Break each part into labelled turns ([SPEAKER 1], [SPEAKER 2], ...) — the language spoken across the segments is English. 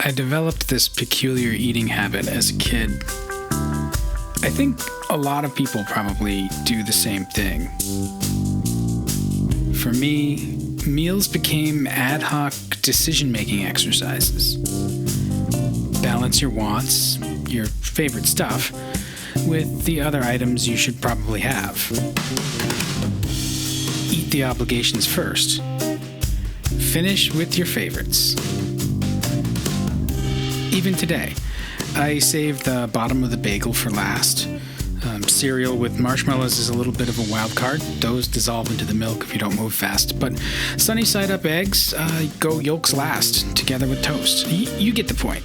[SPEAKER 1] I developed this peculiar eating habit as a kid. I think a lot of people probably do the same thing. For me, meals became ad hoc decision-making exercises. Balance your wants, your favorite stuff, with the other items you should probably have. Eat the obligations first. Finish with your favorites. Even today, I save the bottom of the bagel for last. Cereal with marshmallows is a little bit of a wild card. Those dissolve into the milk if you don't move fast. But sunny side up eggs go yolks last, together with toast. You get the point.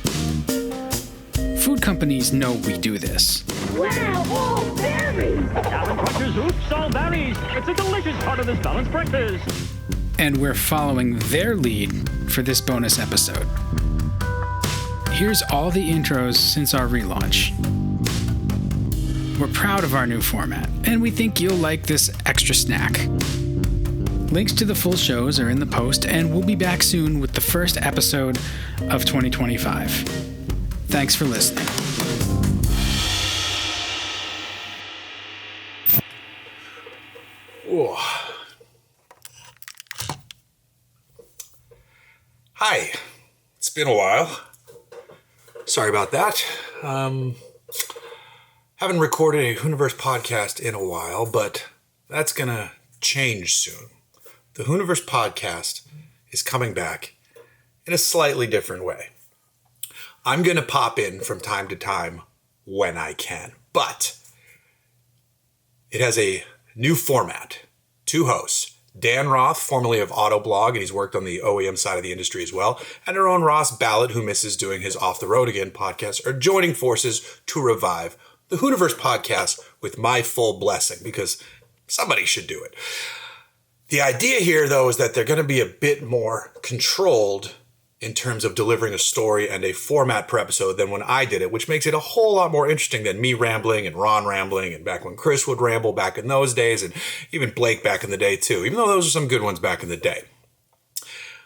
[SPEAKER 1] Food companies know we do this.
[SPEAKER 2] Wow, all berries!
[SPEAKER 3] Almond Crunchers, oops, all berries. It's a delicious part of this balanced breakfast.
[SPEAKER 1] And we're following their lead for this bonus episode. Here's all the intros since our relaunch. We're proud of our new format, and we think you'll like this extra snack. Links to the full shows are in the post, and we'll be back soon with the first episode of 2025. Thanks for listening.
[SPEAKER 4] Ooh. Hi. It's been a while. Sorry about that. Haven't recorded a Hooniverse podcast in a while, but that's going to change soon. The Hooniverse podcast is coming back in a slightly different way. I'm going to pop in from time to time when I can, but it has a new format. Two hosts. Dan Roth, formerly of Autoblog, and he's worked on the OEM side of the industry as well, and our own Ross Ballard, who misses doing his Off the Road Again podcast, are joining forces to revive the Hooniverse podcast with my full blessing, because somebody should do it. The idea here, though, is that they're going to be a bit more controlled in terms of delivering a story and a format per episode than when I did it, which makes it a whole lot more interesting than me rambling and Ron rambling and back when Chris would ramble back in those days, and even Blake back in the day too, even though those are some good ones back in the day.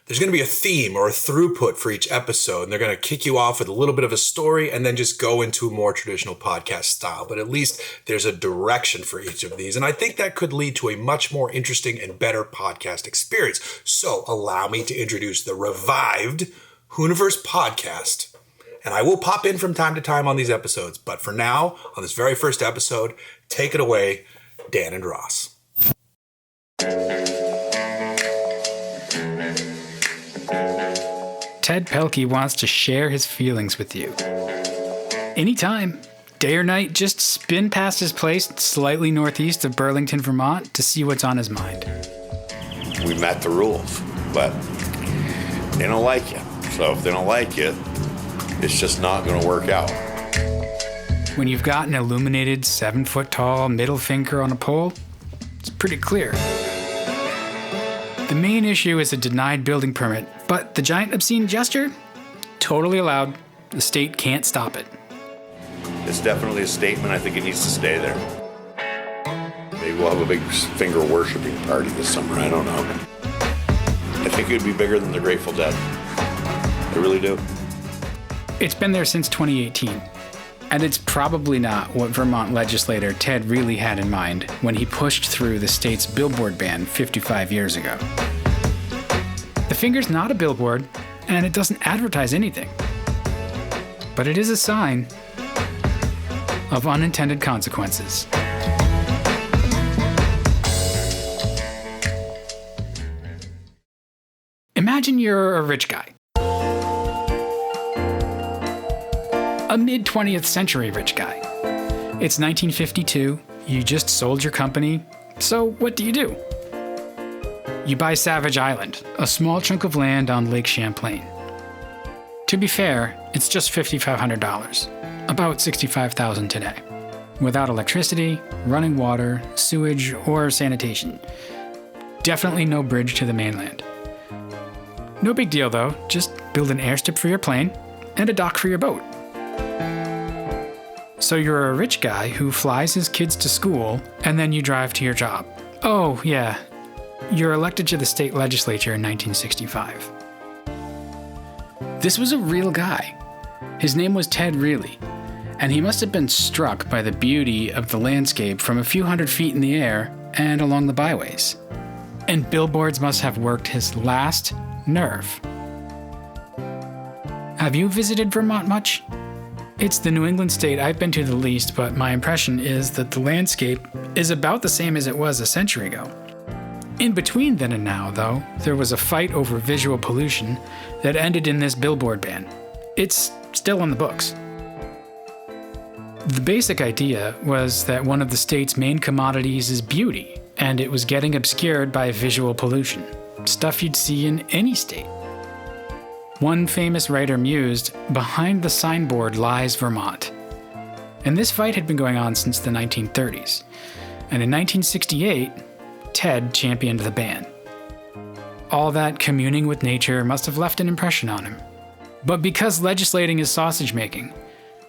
[SPEAKER 4] There's going to be a theme or a throughput for each episode, and they're going to kick you off with a little bit of a story and then just go into a more traditional podcast style. But at least there's a direction for each of these, and I think that could lead to a much more interesting and better podcast experience. So allow me to introduce the revived Hooniverse Podcast, and I will pop in from time to time on these episodes. But for now, on this very first episode, take it away, Dan and Ross.
[SPEAKER 1] Ted Pelkey wants to share his feelings with you. Anytime, day or night, just spin past his place slightly northeast of Burlington, Vermont to see what's on his mind.
[SPEAKER 5] We met the rules, but they don't like it. So if they don't like it, it's just not going to work out.
[SPEAKER 1] When you've got an illuminated 7-foot-tall middle finger on a pole, it's pretty clear. The main issue is a denied building permit, but the giant obscene gesture? Totally allowed. The state can't stop it.
[SPEAKER 5] It's definitely a statement. I think it needs to stay there. Maybe we'll have a big finger worshiping party this summer. I don't know. I think it would be bigger than the Grateful Dead. I really do.
[SPEAKER 1] It's been there since 2018. And it's probably not what Vermont legislator Ted really had in mind when he pushed through the state's billboard ban 55 years ago. The finger's not a billboard, and it doesn't advertise anything. But it is a sign of unintended consequences. Imagine you're a rich guy. A mid-20th century rich guy. It's 1952, you just sold your company, so what do? You buy Savage Island, a small chunk of land on Lake Champlain. To be fair, it's just $5,500, about $65,000 today, without electricity, running water, sewage, or sanitation. Definitely no bridge to the mainland. No big deal though, just build an airstrip for your plane and a dock for your boat. So you're a rich guy who flies his kids to school, and then you drive to your job. Oh, yeah. You're elected to the state legislature in 1965. This was a real guy. His name was Ted Really, and he must have been struck by the beauty of the landscape from a few hundred feet in the air and along the byways. And billboards must have worked his last nerve. Have you visited Vermont much? It's the New England state I've been to the least, but my impression is that the landscape is about the same as it was a century ago. In between then and now, though, there was a fight over visual pollution that ended in this billboard ban. It's still on the books. The basic idea was that one of the state's main commodities is beauty, and it was getting obscured by visual pollution, stuff you'd see in any state. One famous writer mused, "Behind the signboard lies Vermont." And this fight had been going on since the 1930s. And in 1968, Ted championed the ban. All that communing with nature must have left an impression on him. But because legislating is sausage making,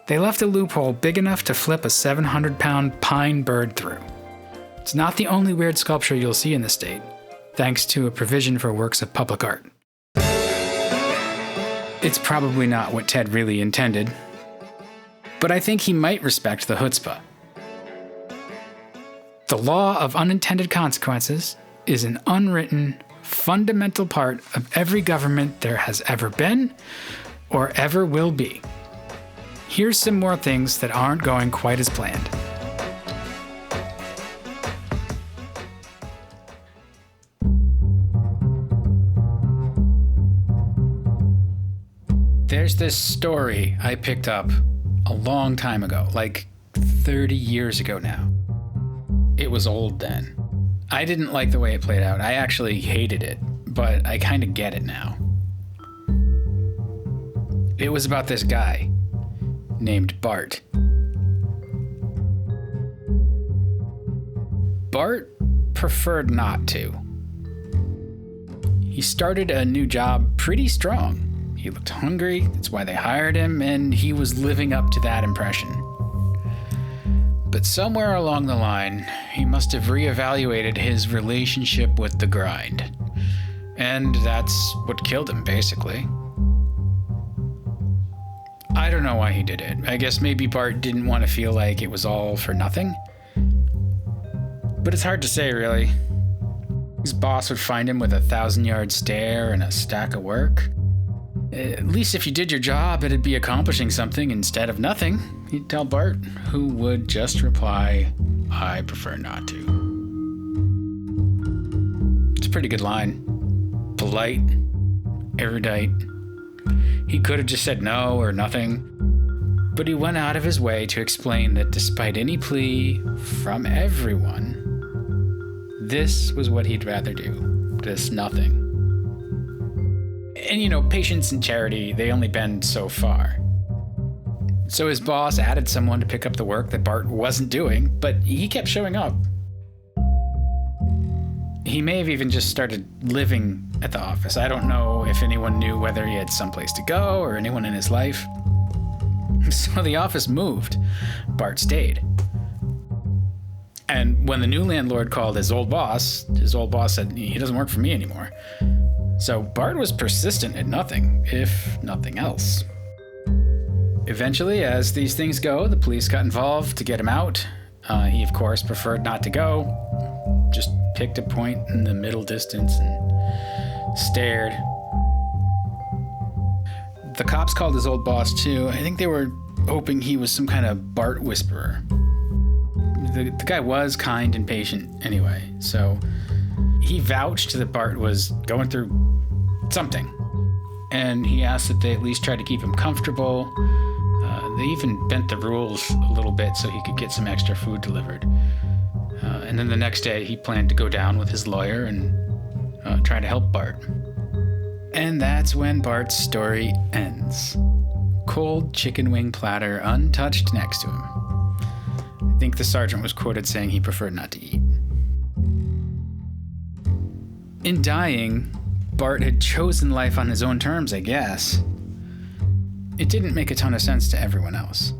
[SPEAKER 1] they left a loophole big enough to flip a 700-pound pine bird through. It's not the only weird sculpture you'll see in the state, thanks to a provision for works of public art. It's probably not what Ted really intended, but I think he might respect the chutzpah. The law of unintended consequences is an unwritten, fundamental part of every government there has ever been or ever will be. Here's some more things that aren't going quite as planned. There's this story I picked up a long time ago, like 30 years ago now. It was old then. I didn't like the way it played out. I actually hated it, but I kind of get it now. It was about this guy named Bart. Bart preferred not to. He started a new job pretty strong. He looked hungry, that's why they hired him, and he was living up to that impression. But somewhere along the line, he must have reevaluated his relationship with the grind. And that's what killed him, basically. I don't know why he did it. I guess maybe Bart didn't want to feel like it was all for nothing. But it's hard to say, really. His boss would find him with a 1,000-yard stare and a stack of work. At least if you did your job, it'd be accomplishing something instead of nothing, he'd tell Bart, who would just reply, "I prefer not to." It's a pretty good line. Polite, erudite. He could have just said no or nothing, but he went out of his way to explain that despite any plea from everyone, this was what he'd rather do, just nothing. And patience and charity, they only bend so far. So his boss added someone to pick up the work that Bart wasn't doing, but he kept showing up. He may have even just started living at the office. I don't know if anyone knew whether he had someplace to go or anyone in his life. So the office moved. Bart stayed. And when the new landlord called his old boss said, "He doesn't work for me anymore." So Bart was persistent at nothing, if nothing else. Eventually, as these things go, the police got involved to get him out. He, of course, preferred not to go. Just picked a point in the middle distance and stared. The cops called his old boss, too. I think they were hoping he was some kind of Bart whisperer. The guy was kind and patient anyway, so he vouched that Bart was going through something, and he asked that they at least try to keep him comfortable. They even bent the rules a little bit so he could get some extra food delivered. And then the next day, he planned to go down with his lawyer and try to help Bart. And that's when Bart's story ends. Cold chicken wing platter untouched next to him. I think the sergeant was quoted saying he preferred not to eat. In dying, Bart had chosen life on his own terms, I guess. It didn't make a ton of sense to everyone else.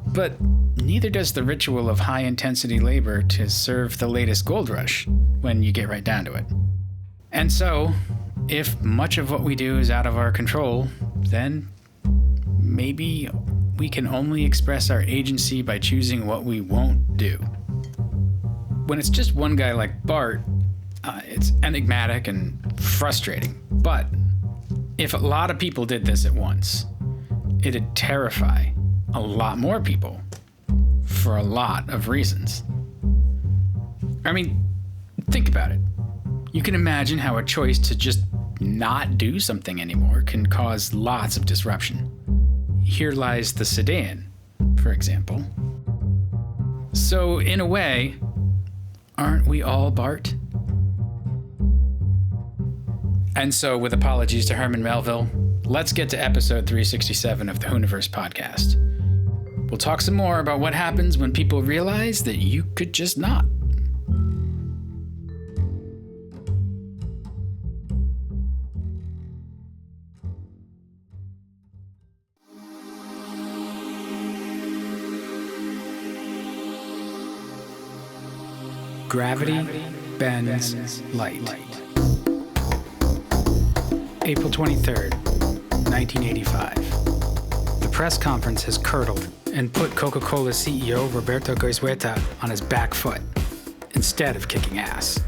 [SPEAKER 1] But neither does the ritual of high-intensity labor to serve the latest gold rush, when you get right down to it. And so, if much of what we do is out of our control, then maybe we can only express our agency by choosing what we won't do. When it's just one guy like Bart, it's enigmatic and frustrating. But if a lot of people did this at once, it'd terrify a lot more people for a lot of reasons. I mean, think about it. You can imagine how a choice to just not do something anymore can cause lots of disruption. Here lies the sedan, for example. So, in a way, aren't we all Bart? And so, with apologies to Herman Melville, let's get to episode 367 of the Hooniverse Podcast. We'll talk some more about what happens when people realize that you could just not. Gravity bends light. April 23rd, 1985. The press conference has curdled and put Coca-Cola CEO Roberto Goizueta on his back foot instead of kicking ass.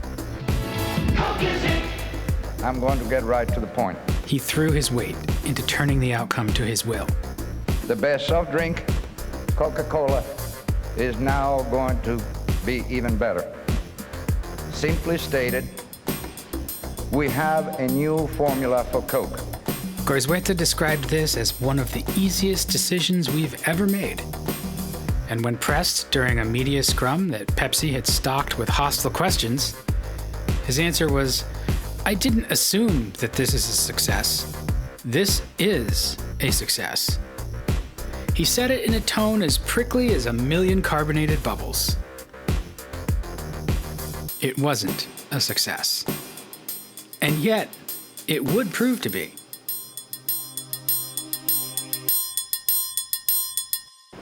[SPEAKER 6] I'm going to get right to the point.
[SPEAKER 1] He threw his weight into turning the outcome to his will.
[SPEAKER 6] The best soft drink, Coca-Cola, is now going to be even better. Simply stated, we have a new formula for Coke.
[SPEAKER 1] Goizueta described this as one of the easiest decisions we've ever made. And when pressed during a media scrum that Pepsi had stocked with hostile questions, his answer was, "I didn't assume that this is a success. This is a success." He said it in a tone as prickly as a million carbonated bubbles. It wasn't a success. And yet, it would prove to be.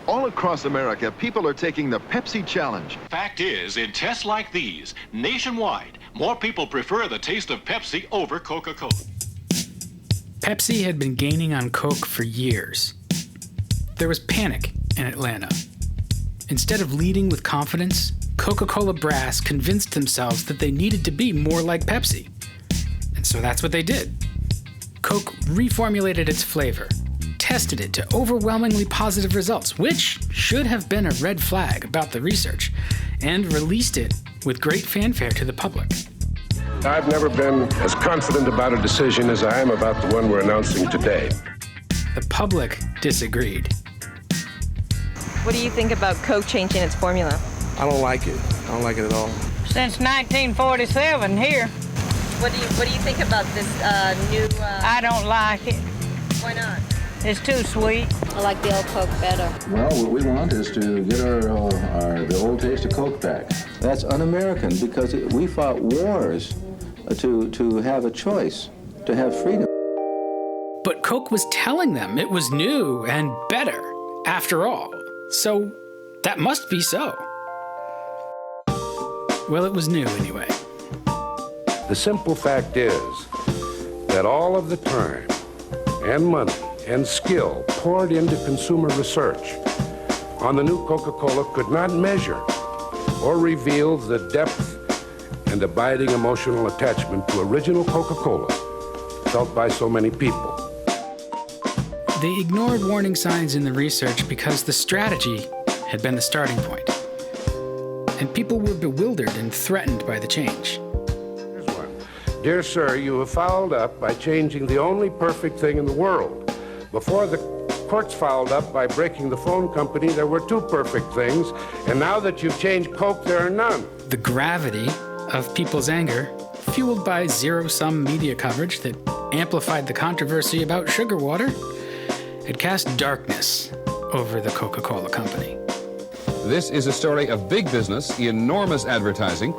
[SPEAKER 7] All across America, people are taking the Pepsi Challenge.
[SPEAKER 8] Fact is, in tests like these, nationwide, more people prefer the taste of Pepsi over Coca-Cola.
[SPEAKER 1] Pepsi had been gaining on Coke for years. There was panic in Atlanta. Instead of leading with confidence, Coca-Cola brass convinced themselves that they needed to be more like Pepsi. And so that's what they did. Coke reformulated its flavor, tested it to overwhelmingly positive results, which should have been a red flag about the research, and released it with great fanfare to the public.
[SPEAKER 9] I've never been as confident about a decision as I am about the one we're announcing today.
[SPEAKER 1] The public disagreed.
[SPEAKER 10] What do you think about Coke changing its formula?
[SPEAKER 11] I don't like it. I don't like it at all.
[SPEAKER 12] Since 1947 here.
[SPEAKER 10] What do you think about this new...
[SPEAKER 12] I don't like it.
[SPEAKER 10] Why not?
[SPEAKER 12] It's too sweet.
[SPEAKER 13] I like the old Coke better.
[SPEAKER 14] Well, what we want is to get the old taste of Coke back. That's un-American because we fought wars to have a choice, to have freedom.
[SPEAKER 1] But Coke was telling them it was new and better, after all. So that must be so. Well, it was new anyway.
[SPEAKER 9] The simple fact is that all of the time and money and skill poured into consumer research on the new Coca-Cola could not measure or reveal the depth and abiding emotional attachment to original Coca-Cola felt by so many people.
[SPEAKER 1] They ignored warning signs in the research because the strategy had been the starting point. And people were bewildered and threatened by the change.
[SPEAKER 9] Here's one. Dear sir, you have fouled up by changing the only perfect thing in the world. Before the courts fouled up by breaking the phone company, there were two perfect things. And now that you've changed Coke, there are none.
[SPEAKER 1] The gravity of people's anger, fueled by zero-sum media coverage that amplified the controversy about sugar water, had cast darkness over the Coca-Cola Company.
[SPEAKER 15] This is a story of big business, enormous advertising,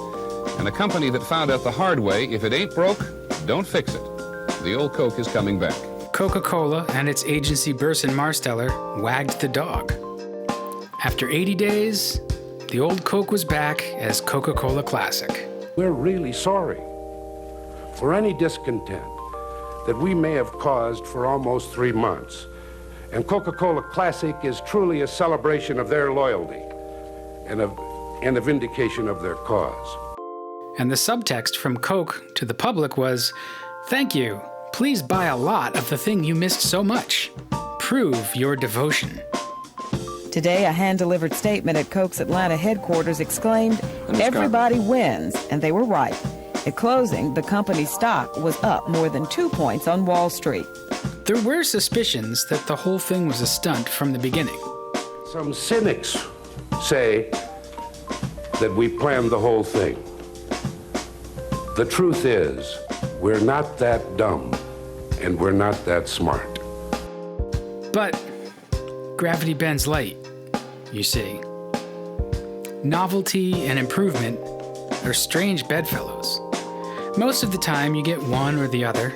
[SPEAKER 15] and a company that found out the hard way, if it ain't broke, don't fix it. The old Coke is coming back.
[SPEAKER 1] Coca-Cola and its agency Burson Marsteller wagged the dog. After 80 days, the old Coke was back as Coca-Cola Classic.
[SPEAKER 9] We're really sorry for any discontent, that we may have caused for almost 3 months. And Coca-Cola Classic is truly a celebration of their loyalty and a vindication of their cause.
[SPEAKER 1] And the subtext from Coke to the public was, "Thank you. Please buy a lot of the thing you missed so much. Prove your devotion."
[SPEAKER 13] Today, a hand-delivered statement at Coke's Atlanta headquarters exclaimed, "Everybody wins," and they were right. At closing, the company's stock was up more than 2 points on Wall Street.
[SPEAKER 1] There were suspicions that the whole thing was a stunt from the beginning.
[SPEAKER 9] Some cynics say that we planned the whole thing. The truth is, we're not that dumb, and we're not that smart.
[SPEAKER 1] But gravity bends light, you see. Novelty and improvement are strange bedfellows. Most of the time you get one or the other,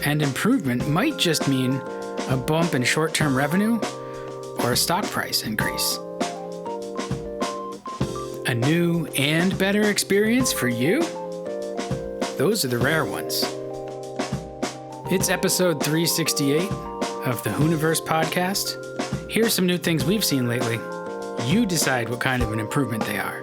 [SPEAKER 1] and improvement might just mean a bump in short-term revenue or a stock price increase. A new and better experience for you? Those are the rare ones. It's episode 368 of the Hooniverse Podcast. Here's some new things we've seen lately. You decide what kind of an improvement they are.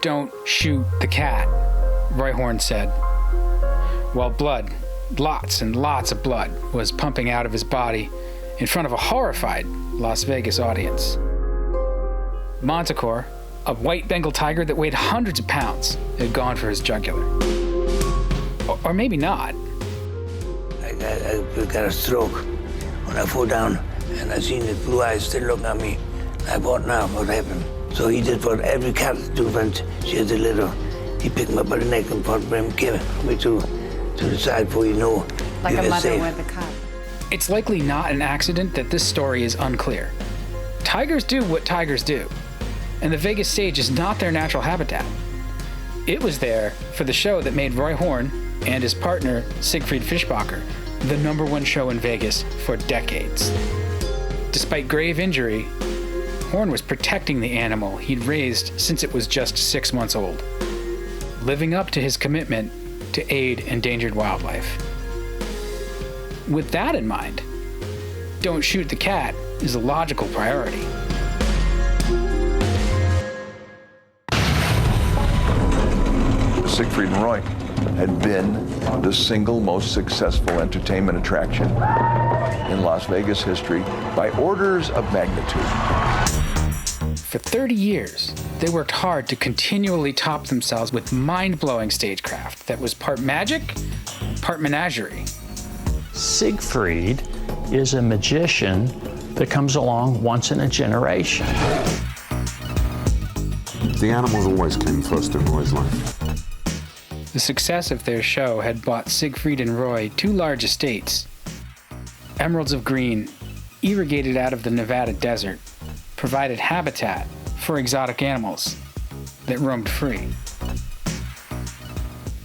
[SPEAKER 1] "Don't shoot the cat," Roy Horn said, while blood, lots and lots of blood, was pumping out of his body in front of a horrified Las Vegas audience. Montecore, a white Bengal tiger that weighed hundreds of pounds, had gone for his jugular. Or maybe not.
[SPEAKER 16] I got a stroke when I fell down, and I seen the blue eyes still looking at me. I thought, now what happened? So he did what every cat do when she has a litter. He picked me up by the neck and put me to the side before you know.
[SPEAKER 17] Like a mother
[SPEAKER 16] safe.
[SPEAKER 17] with a cub.
[SPEAKER 1] It's likely not an accident that this story is unclear. Tigers do what tigers do, and the Vegas stage is not their natural habitat. It was there for the show that made Roy Horn and his partner, Siegfried Fischbacher, the #1 show in Vegas for decades. Despite grave injury, Horn was protecting the animal he'd raised since it was just 6 months old, living up to his commitment to aid endangered wildlife. With that in mind, "Don't shoot the cat" is a logical priority.
[SPEAKER 18] Siegfried and Roy had been the single most successful entertainment attraction in Las Vegas history by orders of magnitude.
[SPEAKER 1] For 30 years, they worked hard to continually top themselves with mind-blowing stagecraft that was part magic, part menagerie.
[SPEAKER 19] Siegfried is a magician that comes along once in a generation.
[SPEAKER 20] The animals always came first in Roy's life.
[SPEAKER 1] The success of their show had bought Siegfried and Roy 2 large estates. Emeralds of green, irrigated out of the Nevada desert, provided habitat for exotic animals that roamed free.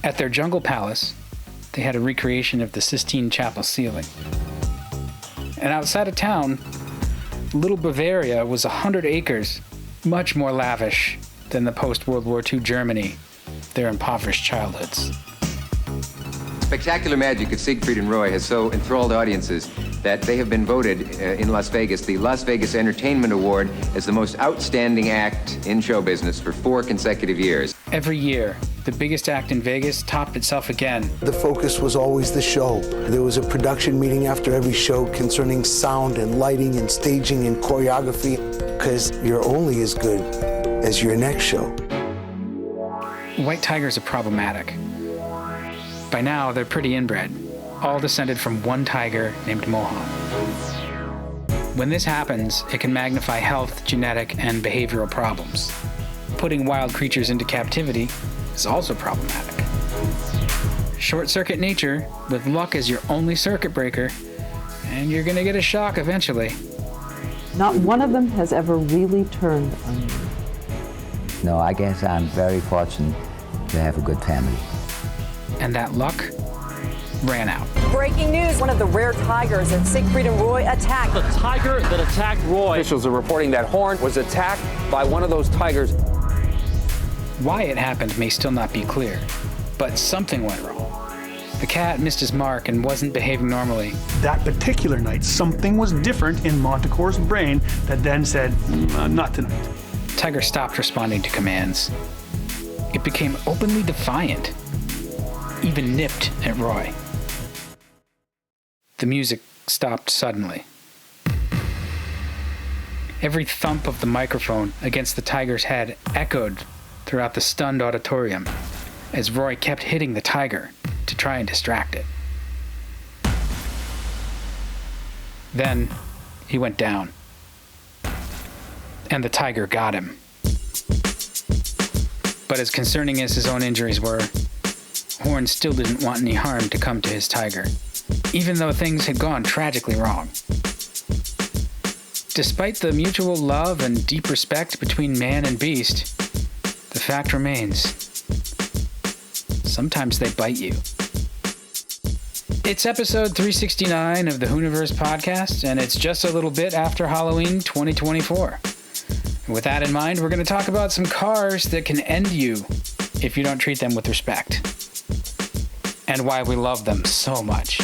[SPEAKER 1] At their jungle palace, they had a recreation of the Sistine Chapel ceiling. And outside of town, Little Bavaria was 100 acres, much more lavish than the post-World War II Germany, their impoverished childhoods.
[SPEAKER 21] Spectacular magic of Siegfried and Roy has so enthralled audiences that they have been voted in Las Vegas the Las Vegas Entertainment Award as the most outstanding act in show business for 4 consecutive years.
[SPEAKER 1] Every year, the biggest act in Vegas topped itself again.
[SPEAKER 22] The focus was always the show. There was a production meeting after every show concerning sound and lighting and staging and choreography, because you're only as good as your next show.
[SPEAKER 1] White tigers are problematic. By now, they're pretty inbred, all descended from one tiger named Mohan. When this happens, it can magnify health, genetic, and behavioral problems. Putting wild creatures into captivity is also problematic. Short-circuit nature, with luck as your only circuit breaker, and you're gonna get a shock eventually.
[SPEAKER 23] Not one of them has ever really turned on me.
[SPEAKER 24] No, I guess I'm very fortunate to have a good family.
[SPEAKER 1] And that luck ran out.
[SPEAKER 2] breaking news. One of the rare tigers that Siegfried and Roy attacked.
[SPEAKER 3] The tiger that attacked Roy.
[SPEAKER 11] Officials are reporting that Horn was attacked by one of those tigers.
[SPEAKER 1] Why it happened may still not be clear, but something went wrong. The cat missed his mark and wasn't behaving normally.
[SPEAKER 4] That particular night, something was different in Montecore's brain that then said, not tonight.
[SPEAKER 1] Tiger stopped responding to commands. It became openly defiant, even nipped at Roy. The music stopped suddenly. Every thump of the microphone against the tiger's head echoed throughout the stunned auditorium as Roy kept hitting the tiger to try and distract it. Then he went down, and the tiger got him. But as concerning as his own injuries were, Horn still didn't want any harm to come to his tiger, even though things had gone tragically wrong. Despite the mutual love and deep respect between man and beast, the fact remains, sometimes they bite you. It's episode 369 of the Hooniverse Podcast, and it's just a little bit after Halloween 2024. With that in mind, we're going to talk about some cars that can end you if you don't treat them with respect, and why we love them so much.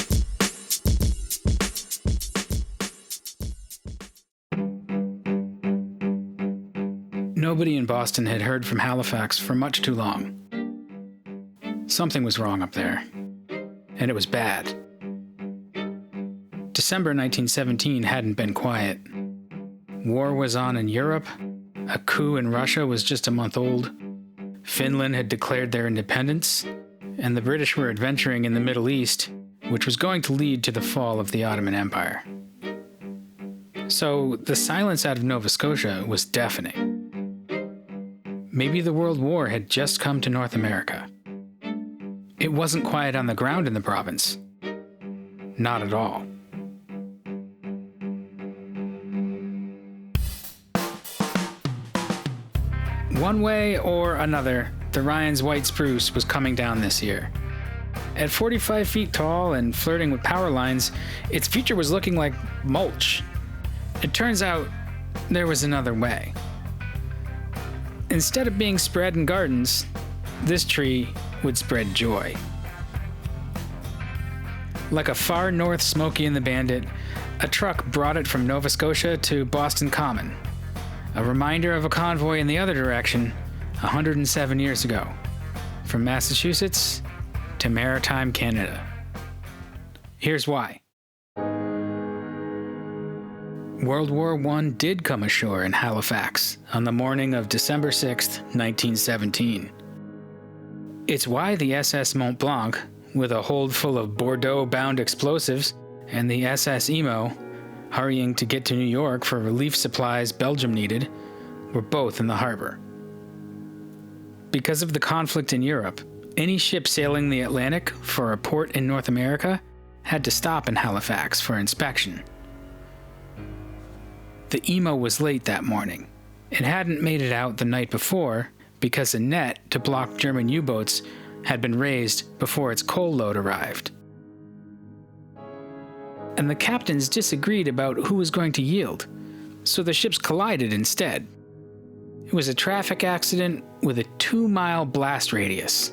[SPEAKER 1] Nobody in Boston had heard from Halifax for much too long. Something was wrong up there, and it was bad. December 1917 hadn't been quiet. War was on in Europe. A coup in Russia was just a month old. Finland had declared their independence, and the British were adventuring in the Middle East, which was going to lead to the fall of the Ottoman Empire. So the silence out of Nova Scotia was deafening. Maybe the World War had just come to North America. It wasn't quiet on the ground in the province. Not at all. One way or another, the Ryan's white spruce was coming down this year. At 45 feet tall and flirting with power lines, its future was looking like mulch. It turns out there was another way. Instead of being spread in gardens, this tree would spread joy. Like a far north Smokey and the Bandit, a truck brought it from Nova Scotia to Boston Common, a reminder of a convoy in the other direction 107 years ago, from Massachusetts to maritime Canada. Here's why. World War I did come ashore in Halifax on the morning of December 6th, 1917. It's why the SS Mont Blanc, with a hold full of Bordeaux-bound explosives, and the SS Emo, hurrying to get to New York for relief supplies Belgium needed, were both in the harbor. Because of the conflict in Europe, any ship sailing the Atlantic for a port in North America had to stop in Halifax for inspection. The Emo was late that morning. It hadn't made it out the night before because a net to block German U-boats had been raised before its coal load arrived. And the captains disagreed about who was going to yield, so the ships collided instead. It was a traffic accident with a 2-mile blast radius.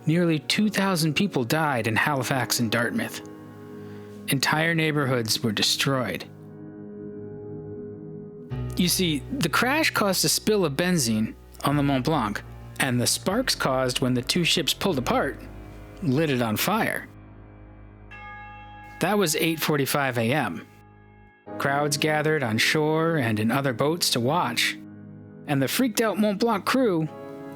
[SPEAKER 1] Nearly 2,000 people died in Halifax and Dartmouth. Entire neighborhoods were destroyed. You see, the crash caused a spill of benzene on the Mont Blanc, and the sparks caused when the two ships pulled apart lit it on fire. That was 8:45 a.m. Crowds gathered on shore and in other boats to watch, and the freaked out Mont Blanc crew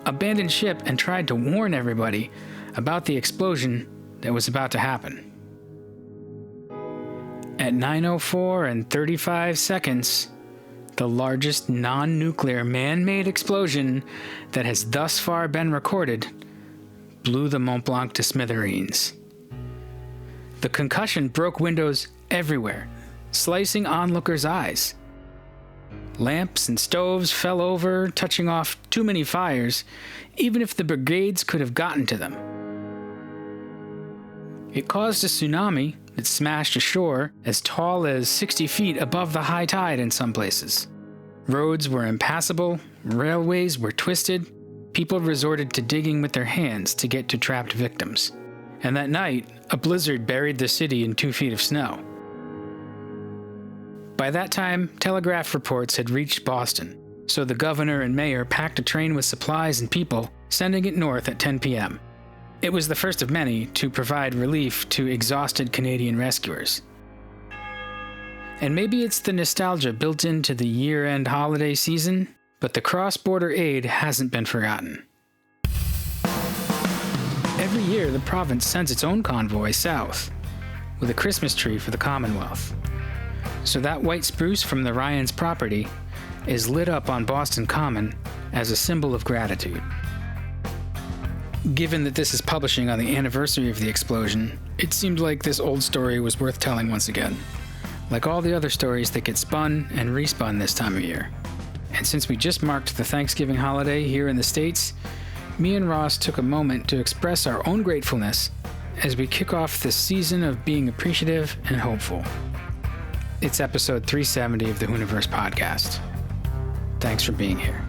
[SPEAKER 1] abandoned ship and tried to warn everybody about the explosion that was about to happen. At 9:04 and 35 seconds, the largest non-nuclear man-made explosion that has thus far been recorded blew the Mont Blanc to smithereens. The concussion broke windows everywhere, slicing onlookers' eyes. Lamps and stoves fell over, touching off too many fires, even if the brigades could have gotten to them. It caused a tsunami that smashed a shore as tall as 60 feet above the high tide in some places. Roads were impassable, railways were twisted, people resorted to digging with their hands to get to trapped victims. And that night, a blizzard buried the city in 2 feet of snow. By that time, telegraph reports had reached Boston, so the governor and mayor packed a train with supplies and people, sending it north at 10 p.m. It was the first of many to provide relief to exhausted Canadian rescuers. And maybe it's the nostalgia built into the year-end holiday season, but the cross-border aid hasn't been forgotten. Every year, the province sends its own convoy south, with a Christmas tree for the Commonwealth. So that white spruce from the Ryans' property is lit up on Boston Common as a symbol of gratitude. Given that this is publishing on the anniversary of the explosion, it seemed like this old story was worth telling once again, like all the other stories that get spun and respun this time of year. And since we just marked the Thanksgiving holiday here in the States, me and Ross took a moment to express our own gratefulness as we kick off this season of being appreciative and hopeful. It's episode 370 of the Hooniverse Podcast. Thanks for being here.